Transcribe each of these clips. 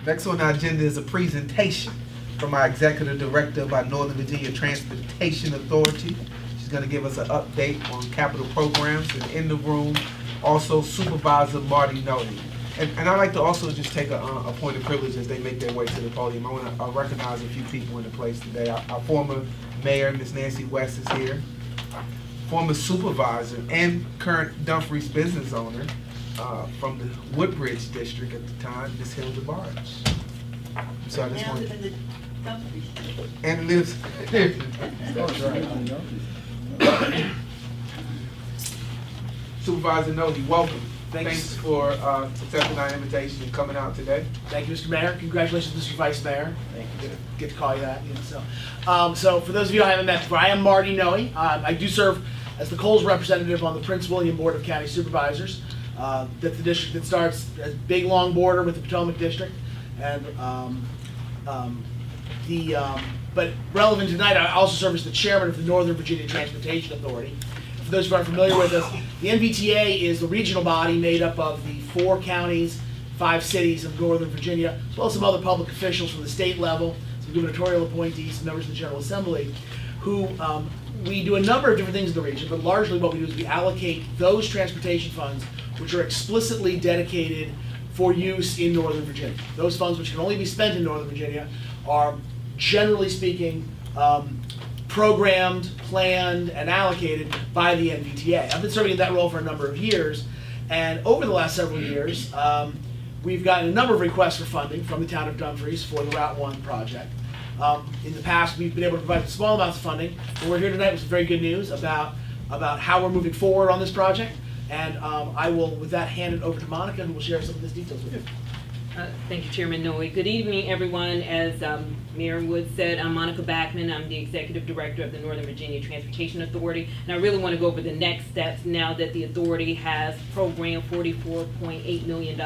Next on the agenda is a presentation from our Executive Director of our Northern Virginia Transportation Authority. She's going to give us an update on capital programs. And in the room, also Supervisor Marty Nohe. And I'd like to also just take a point of privilege as they make their way to the podium. I want to recognize a few people in the place today. Our former Mayor, Ms. Nancy West, is here. Former supervisor and current Dumfries business owner from the Woodbridge district at the time, Ms. Hilda Barge. So I just want to... And lives... Supervisor Nohe, welcome. Thanks for accepting our invitation and coming out today. Thank you, Mr. Mayor. Congratulations, Mr. Vice Mayor. Thank you. Get to call you that. So for those of you I haven't met before, I am Marty Nohe. I do serve as the Coles representative on the Prince William Board of County Supervisors. That's the district that starts as a big, long border with the Potomac District. And but relevant tonight, I also serve as the chairman of the Northern Virginia Transportation Authority. For those who aren't familiar with us, the NVTA is the regional body made up of the 4 counties, 5 cities of Northern Virginia, as well as some other public officials from the state level, some gubernatorial appointees, some members of the General Assembly, who we do a number of different things in the region, but largely what we do is we allocate those transportation funds which are explicitly dedicated for use in Northern Virginia. Those funds which can only be spent in Northern Virginia are, generally speaking, programmed, planned, and allocated by the NVTA. I've been serving in that role for a number of years, and over the last several years, we've gotten a number of requests for funding from the town of Dumfries for the Route 1 project. In the past, we've been able to provide small amounts of funding, but we're here tonight with some very good news about how we're moving forward on this project, and I will, with that, hand it over to Monica, who will share some of these details with you. Thank you, Chairman Nohe. Good evening, everyone. As Mayor Wood said, I'm Monica Backmon. I'm the Executive Director of the Northern Virginia Transportation Authority. And I really want to go over the next steps now that the authority has programmed $44.8 million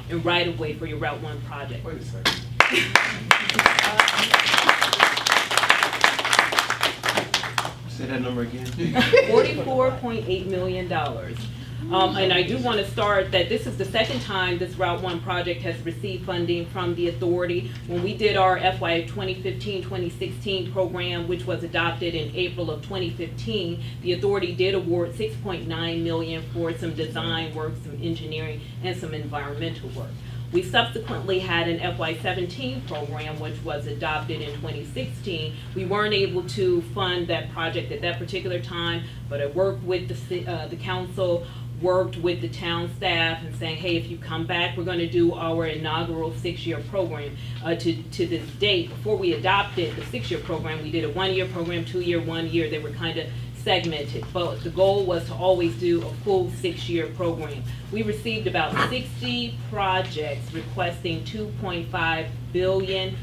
in right-of-way for your Route 1 project. Wait a second. Say that number again. $44.8 million. And I do want to start that this is the second time this Route 1 project has received funding from the authority. When we did our FY 2015-2016 program, which was adopted in April of 2015, the authority did award $6.9 million for some design work, some engineering, and some environmental work. We subsequently had an FY17 program, which was adopted in 2016. We weren't able to fund that project at that particular time, but I worked with the council, worked with the town staff and saying, hey, if you come back, we're going to do our inaugural 6-year program. To this date, before we adopted the 6-year program, we did a 1-year program, 2-year, 1 year. They were kind of segmented, but the goal was to always do a full 6-year program. We received about 60 projects requesting $2.5 billion.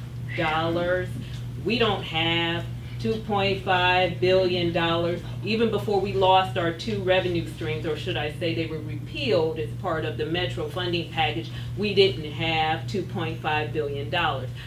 We don't have $2.5 billion. Even before we lost our 2 revenue streams, or should I say they were repealed as part of the Metro funding package, we didn't have $2.5 billion.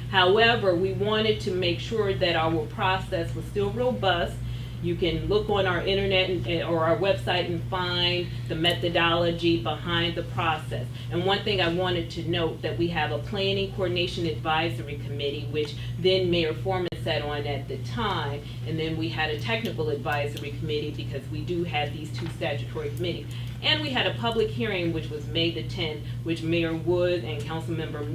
However, we wanted to make sure that our process was still robust. You can look on our internet or our website and find the methodology behind the process. And one thing I wanted to note, that we have a Planning Coordination Advisory Committee, which then Mayor Foreman sat on at the time, and then we had a Technical Advisory Committee because we do have these 2 statutory committees. And we had a public hearing, which was May the 10th, which Mayor Wood and Councilmember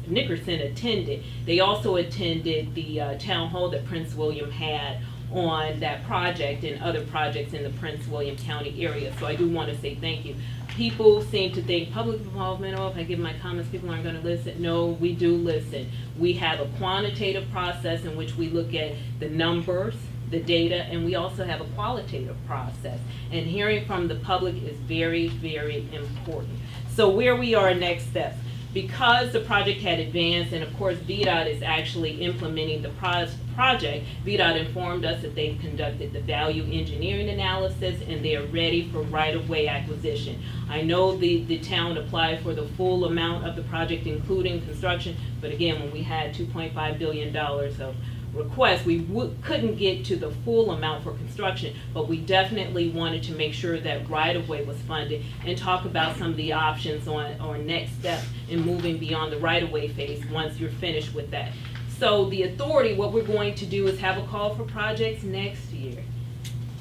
Nickerson attended. They also attended the town hall that Prince William had on that project and other projects in the Prince William County area. So I do want to say thank you. People seem to think public involvement, oh, if I give my comments, people aren't going to listen. No, we do listen. We have a quantitative process in which we look at the numbers, the data, and we also have a qualitative process. And hearing from the public is very, very important. So where we are, next steps. Because the project had advanced, and of course VDOT is actually implementing the project, VDOT informed us that they've conducted the value engineering analysis and they are ready for right-of-way acquisition. I know the town applied for the full amount of the project, including construction, but again, when we had $2.5 billion of request, we couldn't get to the full amount for construction, but we definitely wanted to make sure that right-of-way was funded and talk about some of the options on next steps in moving beyond the right-of-way phase once you're finished with that. So the authority, what we're going to do is have a call for projects next year.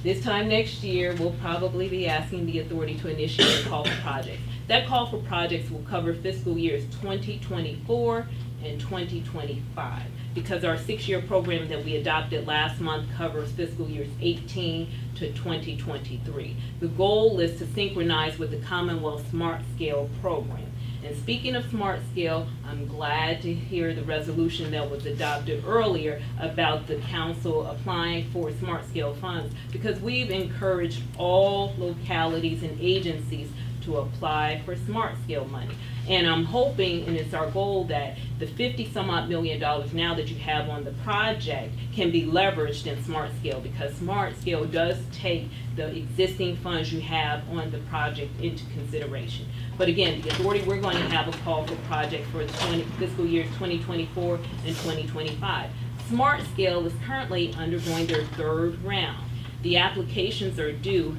This time next year, we'll probably be asking the authority to initiate a call for projects. That call for projects will cover fiscal years 2024 and 2025, because our 6-year program that we adopted last month covers fiscal years 18 to 2023. The goal is to synchronize with the Commonwealth Smart Scale program. And speaking of Smart Scale, I'm glad to hear the resolution that was adopted earlier about the council applying for Smart Scale funds, because we've encouraged all localities and agencies to apply for Smart Scale money. And I'm hoping, and it's our goal, that the 50-some-odd million dollars now that you have on the project can be leveraged in Smart Scale, because Smart Scale does take the existing funds you have on the project into consideration. But again, the authority, we're going to have a call for project for the fiscal years 2024 and 2025. Smart Scale is currently undergoing their 3rd round. The applications are due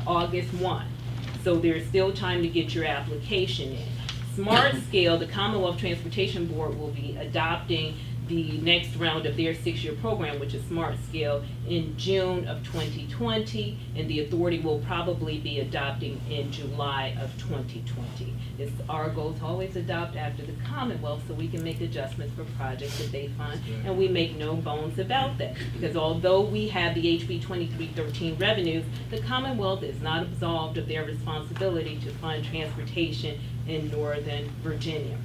August 1. So there's still time to get your application in. Smart Scale, the Commonwealth Transportation Board will be adopting the next round of their 6-year program, which is Smart Scale, in June of 2020, and the authority will probably be adopting in July of 2020. It's our goal to always adopt after the Commonwealth so we can make adjustments for projects that they fund, and we make no bones about that, because although we have the HB 2313 revenues, the Commonwealth is not absolved of their responsibility to fund transportation in Northern Virginia.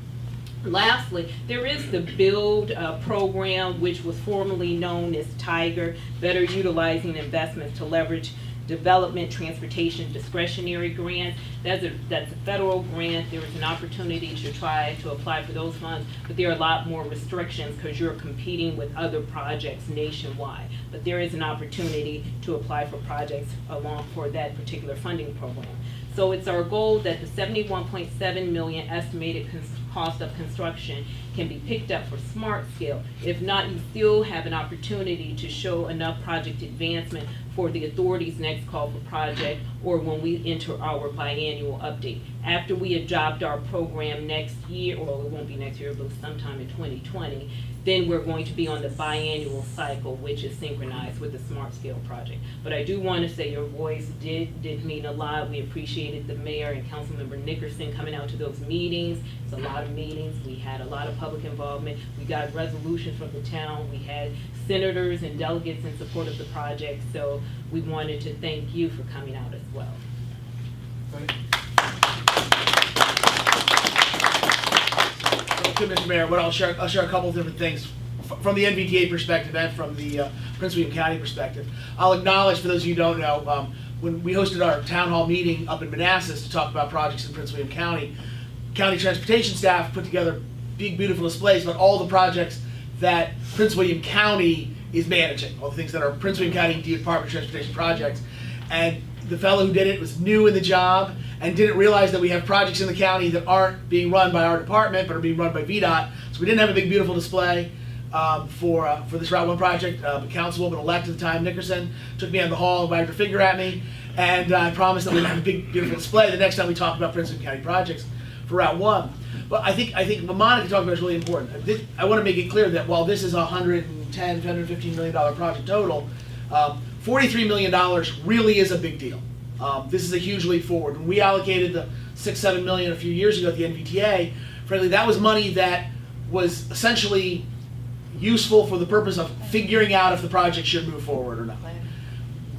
Lastly, there is the BUILD program, which was formerly known as TIGER, Better Utilizing Investments to Leverage Development Transportation Discretionary Grants. That's a federal grant. There is an opportunity to try to apply for those funds, but there are a lot more restrictions because you're competing with other projects nationwide. But there is an opportunity to apply for projects along for that particular funding program. So it's our goal that the $71.7 million estimated cost of construction can be picked up for Smart Scale. If not, you still have an opportunity to show enough project advancement for the authority's next call for project, or when we enter our biannual update. After we adopt our program next year, or it won't be next year, but sometime in 2020, then we're going to be on the biannual cycle, which is synchronized with the Smart Scale project. But I do want to say your voice did mean a lot. We appreciated the mayor and Councilmember Nickerson coming out to those meetings. It's a lot of meetings. We had a lot of public involvement. We got resolutions from the town. We had senators and delegates in support of the project. So we wanted to thank you for coming out as well. Thank you, Mr. Mayor. I'll share a couple of different things from the NVTA perspective and from the Prince William County perspective. I'll acknowledge, for those of you who don't know, when we hosted our town hall meeting up in Manassas to talk about projects in Prince William County, county transportation staff put together big, beautiful displays about all the projects that Prince William County is managing, all the things that are Prince William County Department of Transportation projects. And the fellow who did it was new in the job and didn't realize that we have projects in the county that aren't being run by our department but are being run by VDOT. So we didn't have a big, beautiful display for this Route 1 project. But Councilwoman-elect at the time, Nickerson, took me out of the hall, wagged her finger at me, and I promised that we'd have a big, beautiful display the next time we talk about Prince William County projects for Route 1. But I think what Monica talked about is really important. I want to make it clear that while this is a $115 million project total, $43 million really is a big deal. This is a huge leap forward. When we allocated the $6-7 million a few years ago at the NVTA, frankly, that was money that was essentially useful for the purpose of figuring out if the project should move forward or not.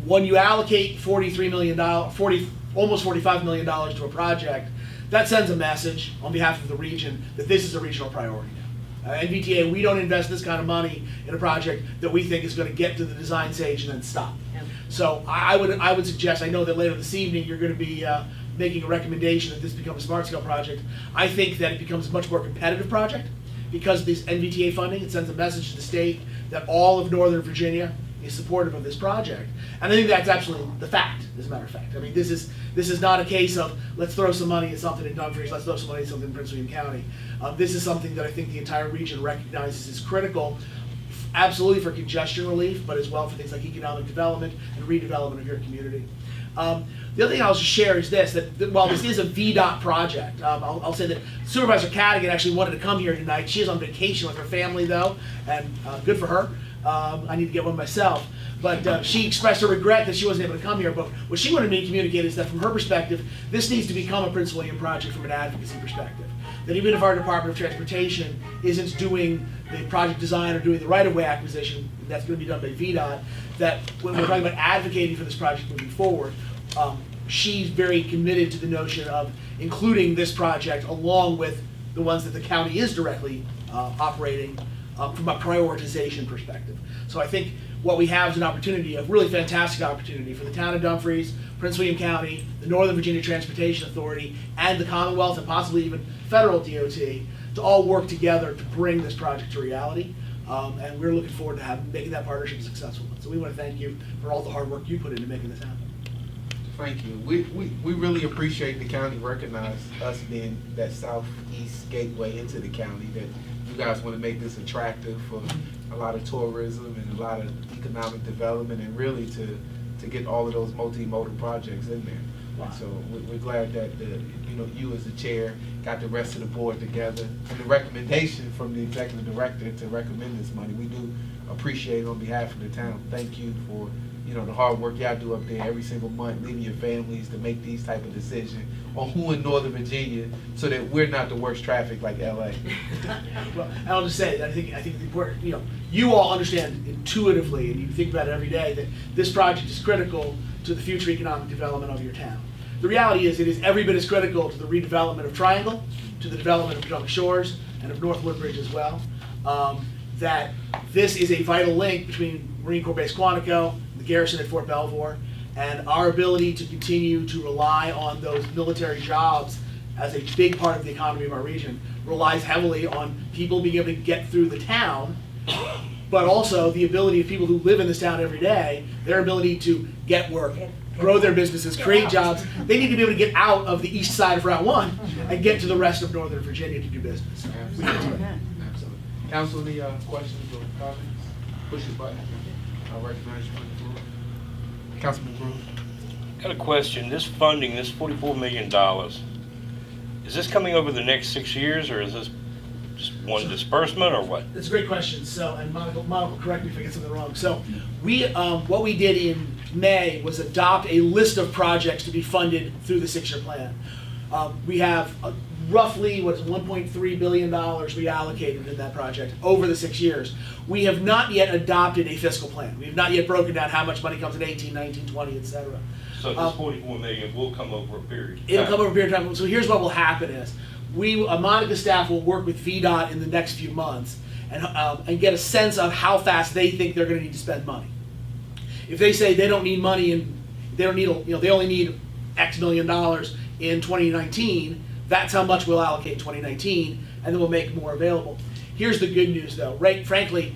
When you allocate $43 million, almost $45 million to a project, that sends a message on behalf of the region that this is a regional priority now. NVTA, we don't invest this kind of money in a project that we think is going to get to the design stage and then stop. Yep. So I would suggest, I know that later this evening you're going to be making a recommendation that this become a Smart Scale project. I think that it becomes a much more competitive project because of this NVTA funding. It sends a message to the state that all of Northern Virginia is supportive of this project. And I think that's absolutely the fact, as a matter of fact. I mean, this is not a case of let's throw some money at something in Dumfries, let's throw some money at something in Prince William County. This is something that I think the entire region recognizes as critical absolutely for congestion relief, but as well for things like economic development and redevelopment of your community. The other thing I'll just share is this, that while this is a VDOT project, I'll say that Supervisor Cadigan actually wanted to come here tonight. She is on vacation with her family though, and good for her. I need to get one myself. But she expressed her regret that she wasn't able to come here. But what she wanted me to communicate is that from her perspective, this needs to become a Prince William project from an advocacy perspective. That even if our Department of Transportation isn't doing the project design or doing the right-of-way acquisition, that's going to be done by VDOT, that when we're talking about advocating for this project moving forward, she's very committed to the notion of including this project along with the ones that the county is directly operating from a prioritization perspective. So I think what we have is an opportunity, a really fantastic opportunity for the town of Dumfries, Prince William County, the Northern Virginia Transportation Authority, and the Commonwealth, and possibly even federal DOT, to all work together to bring this project to reality. And we're looking forward to making that partnership a successful one. So we want to thank you for all the hard work you put into making this happen. Thank you. We really appreciate the county recognize us being that southeast gateway into the county, that you guys want to make this attractive for a lot of tourism and a lot of economic development, and really to get all of those multimodal projects in there. Wow. So we're glad that you as the chair got the rest of the board together, and the recommendation from the executive director to recommend this money. We do appreciate it on behalf of the town. Thank you for the hard work y'all do up there every single month, leaving your families to make these type of decisions on who in Northern Virginia, so that we're not the worst traffic like LA. Well, I'll just say that I think the important, you all understand intuitively, and you think about it every day, that this project is critical to the future economic development of your town. The reality is, it is every bit as critical to the redevelopment of Triangle, to the development of Potomac Shores, and of North Woodbridge as well. That this is a vital link between Marine Corps Base Quantico, the garrison at Fort Belvoir, and our ability to continue to rely on those military jobs as a big part of the economy of our region relies heavily on people being able to get through the town, but also the ability of people who live in this town every day, their ability to get work, grow their businesses, create jobs. They need to be able to get out of the east side of Route 1 and get to the rest of Northern Virginia to do business. Absolutely. Council, any questions or comments? Push your button. I recognize you on the floor. Councilman Brewer. Got a question. This funding, this $44 million, is this coming over the next 6 years, or is this just one disbursement, or what? That's a great question. So, and Monica, correct me if I get something wrong. So, what we did in May was adopt a list of projects to be funded through the 6-year plan. We have roughly, $1.3 billion we allocated in that project over the 6 years. We have not yet adopted a fiscal plan. We have not yet broken down how much money comes in 18, 19, 20, et cetera. So this 44 million will come over a period of time. It'll come over a period of time. So here's what will happen is, Monica's staff will work with VDOT in the next few months and get a sense of how fast they think they're going to need to spend money. If they say they don't need money and they only need X million dollars in 2019, that's how much we'll allocate in 2019, and then we'll make more available. Here's the good news though, right? Frankly,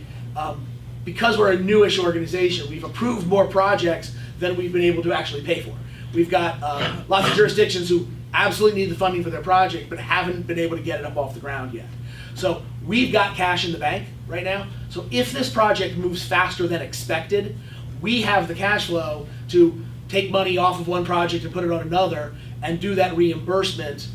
because we're a newish organization, we've approved more projects than we've been able to actually pay for. We've got lots of jurisdictions who absolutely need the funding for their project, but haven't been able to get it up off the ground yet. So we've got cash in the bank right now. So if this project moves faster than expected, we have the cash flow to take money off of one project and put it on another and do that reimbursement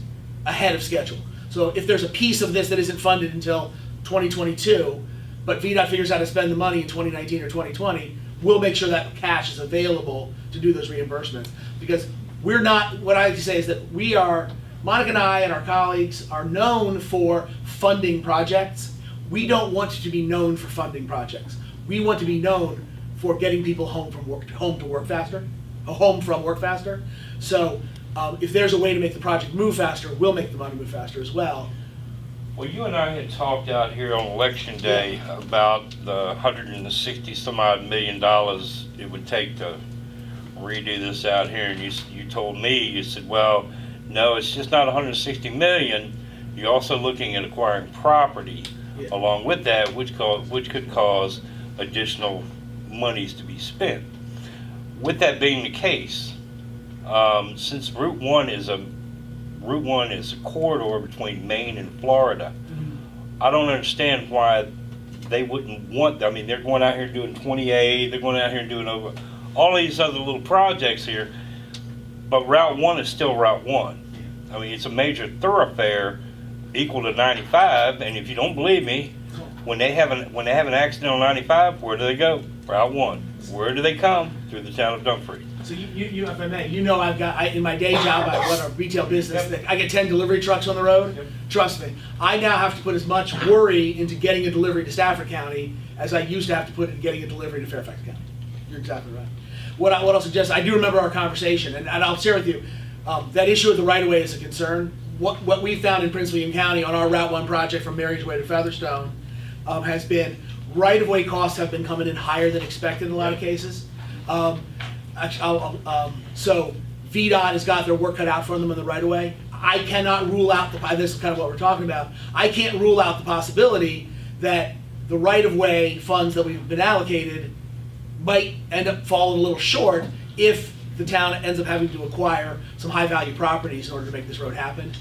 ahead of schedule. So if there's a piece of this that isn't funded until 2022, but VDOT figures out how to spend the money in 2019 or 2020, we'll make sure that cash is available to do those reimbursements. Because what I like to say is that Monica and I and our colleagues are known for funding projects. We don't want to be known for funding projects. We want to be known for getting people home from work faster. So if there's a way to make the project move faster, we'll make the money move faster as well. Well, you and I had talked out here on election day about the $160 some odd million it would take to redo this out here, and you told me, you said, well, no, it's just not 160 million. You're also looking at acquiring property along with that, which could cause additional monies to be spent. With that being the case, since Route 1 is a corridor between Maine and Florida, I don't understand why they wouldn't want, I mean, they're going out here doing 20A, they're going out here and doing over all these other little projects here, but Route 1 is still Route 1. I mean, it's a major thoroughfare equal to 95, and if you don't believe me, when they have an accident on 95, where do they go? Route 1. Where do they come? Through the town of Dumfries. So you, if I may, in my day job, I run a retail business. I get 10 delivery trucks on the road. Yep. Trust me, I now have to put as much worry into getting a delivery to Stafford County as I used to have to put into getting a delivery to Fairfax County. You're exactly right. What I'll suggest, I do remember our conversation, and I'll share with you, that issue of the right-of-way is a concern. What we found in Prince William County on our Route 1 project from Marys Way to Featherstone has been right-of-way costs have been coming in higher than expected in a lot of cases. So VDOT has got their work cut out for them on the right-of-way. I cannot rule out, this is kind of what we're talking about, I can't rule out the possibility that the right-of-way funds that we've been allocated might end up falling a little short if the town ends up having to acquire some high-value properties in order to make this road happen.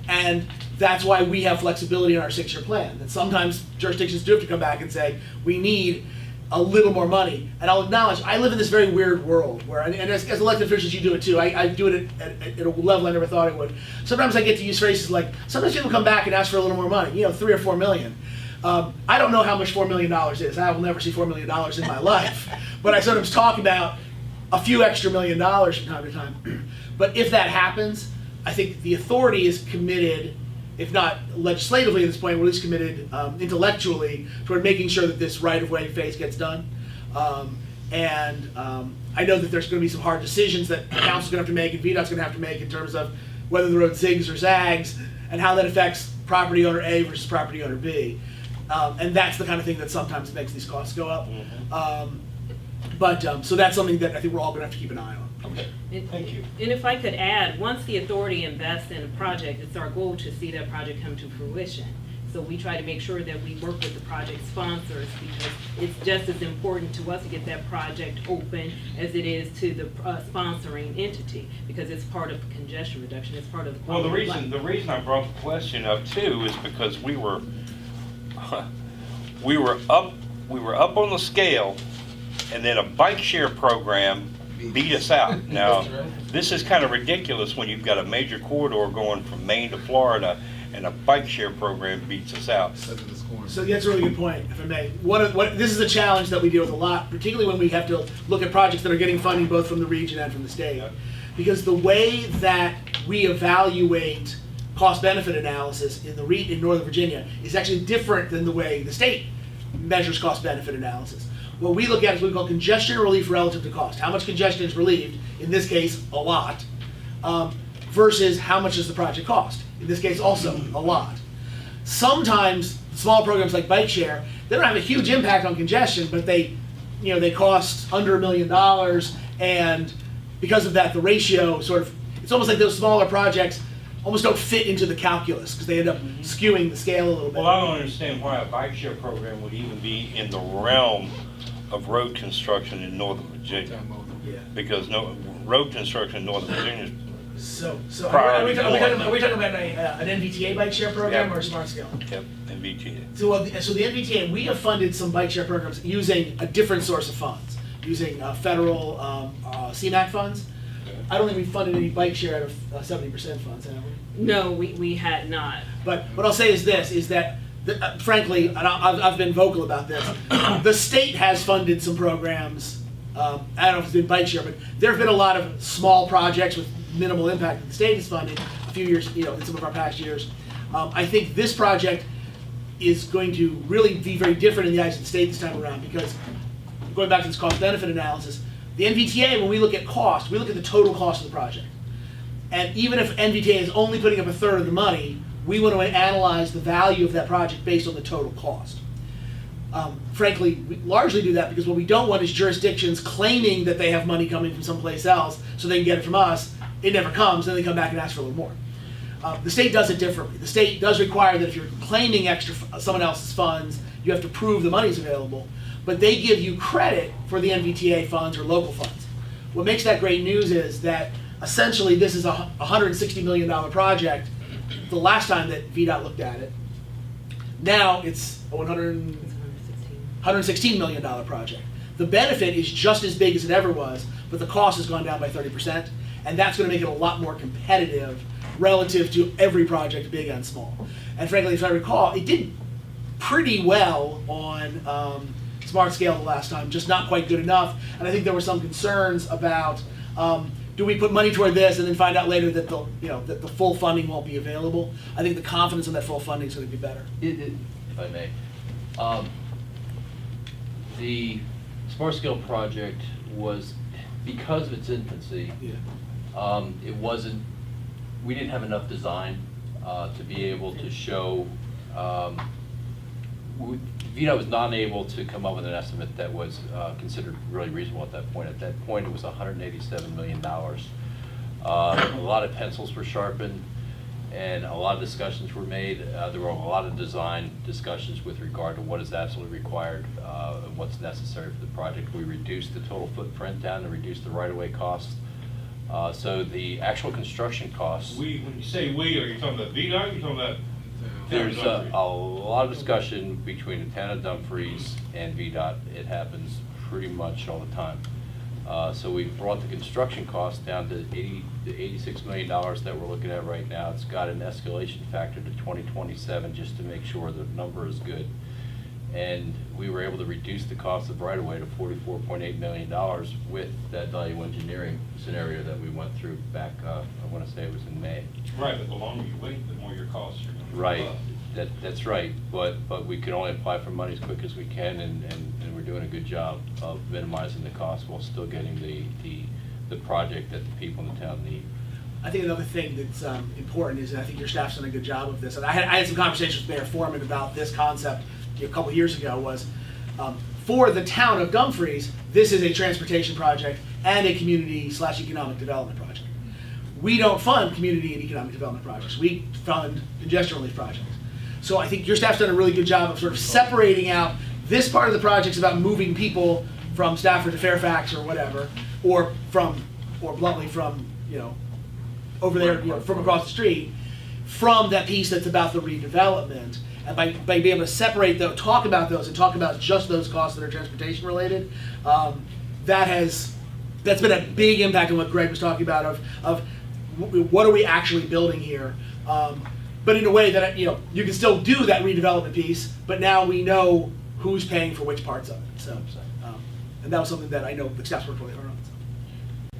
And that's why we have flexibility in our 6-year plan. That sometimes jurisdictions do have to come back and say, we need a little more money. And I'll acknowledge, I live in this very weird world where, and as elected officials, you do it too. I do it at a level I never thought I would. Sometimes I get to use phrases like, sometimes people come back and ask for a little more money, 3 or 4 million. I don't know how much $4 million is. I will never see $4 million in my life. But I sometimes talk about a few extra $1 million from time to time. But if that happens, I think the authority is committed, if not legislatively at this point, we're at least committed intellectually toward making sure that this right-of-way phase gets done. I know that there's going to be some hard decisions that the council's going to have to make and VDOT's going to have to make in terms of whether the road zigs or zags and how that affects property owner A versus property owner B. And that's the kind of thing that sometimes makes these costs go up. So that's something that I think we're all going to have to keep an eye on. Okay, thank you. And if I could add, once the authority invests in a project, it's our goal to see that project come to fruition. So we try to make sure that we work with the project sponsors because it's just as important to us to get that project open as it is to the sponsoring entity because it's part of congestion reduction, it's part of the Well, the quality of life. reason I brought the question up too is because we were up on the scale, and then a bike share program beat us out. Now, this is kind of ridiculous when you've got a major corridor going from Maine to Florida, and a bike share program beats us out. So that's a really good point, if I may. This is a challenge that we deal with a lot, particularly when we have to look at projects that are getting funding both from the region and from the state. Because the way that we evaluate cost-benefit analysis in Northern Virginia is actually different than the way the state measures cost-benefit analysis. What we look at is what we call congestion relief relative to cost. How much congestion is relieved, in this case, a lot, versus how much does the project cost? In this case, also a lot. Sometimes small programs like bike share, they don't have a huge impact on congestion, but they cost under $1 million, and because of that, the ratio it's almost like those smaller projects almost don't fit into the calculus because they end up skewing the scale a little bit. Well, I don't understand why a bike share program would even be in the realm of road construction in Northern Virginia. Yeah. Because road construction in Northern Virginia is So are Priority we talking one. about an NVTA bike share program Yeah. or a smart scale? Yep, NVTA. So the NVTA, we have funded some bike share programs using a different source of funds, using federal CMAQ funds. I don't think we funded any bike share out of 70% funds, have we? No, we had not. But what I'll say is this, is that, frankly, and I've been vocal about this, the state has funded some programs, I don't know if it's been bike share, but there have been a lot of small projects with minimal impact that the state has funded a few years, in some of our past years. I think this project is going to really be very different in the eyes of the state this time around because, going back to this cost-benefit analysis, the NVTA, when we look at cost, we look at the total cost of the project. And even if NVTA is only putting up a third of the money, we want to analyze the value of that project based on the total cost. Frankly, we largely do that because what we don't want is jurisdictions claiming that they have money coming from someplace else so they can get it from us. It never comes, and they come back and ask for a little more. The state does it differently. The state does require that if you're claiming someone else's funds, you have to prove the money's available, but they give you credit for the NVTA funds or local funds. What makes that great news is that essentially this is a $160 million project the last time that VDOT looked at it. Now it's 100, $116 million project. The benefit is just as big as it ever was, but the cost has gone down by 30%, and that's going to make it a lot more competitive relative to every project, big and small. And frankly, if I recall, it did pretty well on Smart Scale the last time, just not quite good enough. And I think there were some concerns about do we put money toward this and then find out later that the full funding won't be available. I think the confidence in that full funding is going to be better. If I may, the Smart Scale project was, because of its infancy, it wasn't, we didn't have enough design to be able to show, VDOT was not able to come up with an estimate that was considered really reasonable at that point. At that point, it was $187 million. A lot of pencils were sharpened, and a lot of discussions were made. There were a lot of design discussions with regard to what is absolutely required and what's necessary for the project. We reduced the total footprint down and reduced the right-of-way costs. So the actual construction costs. When you say we, are you talking about VDOT, or are you talking about? There's a lot of discussion between the town of Dumfries and VDOT. It happens pretty much all the time. So we brought the construction cost down to $86 million that we're looking at right now. It's got an escalation factor to 2027 just to make sure the number is good. And we were able to reduce the cost of right-of-way to $44.8 million with that value engineering scenario that we went through back, I want to say it was in May. Right, but the longer you wait, the more your costs are going to go Right, up. that's right, but we can only apply for money as quick as we can, and we're doing a good job of minimizing the cost while still getting the project that the people in the town need. I think another thing that's important is, and I think your staff's done a good job of this, and I had some conversations with Mayor Foreman about this concept a couple of years ago, was for the town of Dumfries, this is a transportation project and a community/economic development project. We don't fund community and economic development projects. We fund congestion relief projects. So I think your staff's done a really good job of sort of separating out this part of the project's about moving people from Stafford to Fairfax or whatever, or bluntly from, over there, from across the street, from that piece that's about the redevelopment. And by being able to separate those, talk about those, and talk about just those costs that are transportation related, that's been a big impact on what Greg was talking about of what are we actually building here, but in a way that you can still do that redevelopment piece, but now we know who's paying for which parts of it. So, and that was something that I know the staff's worked really hard on. So.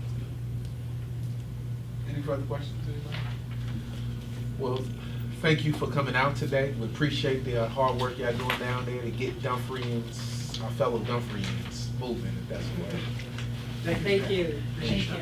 Any further questions, anybody? Well, thank you for coming out today. We appreciate the hard work y'all doing down there to get Dumfrians, our fellow Dumfrians, moving, if that's the way. Thank you. Thank you.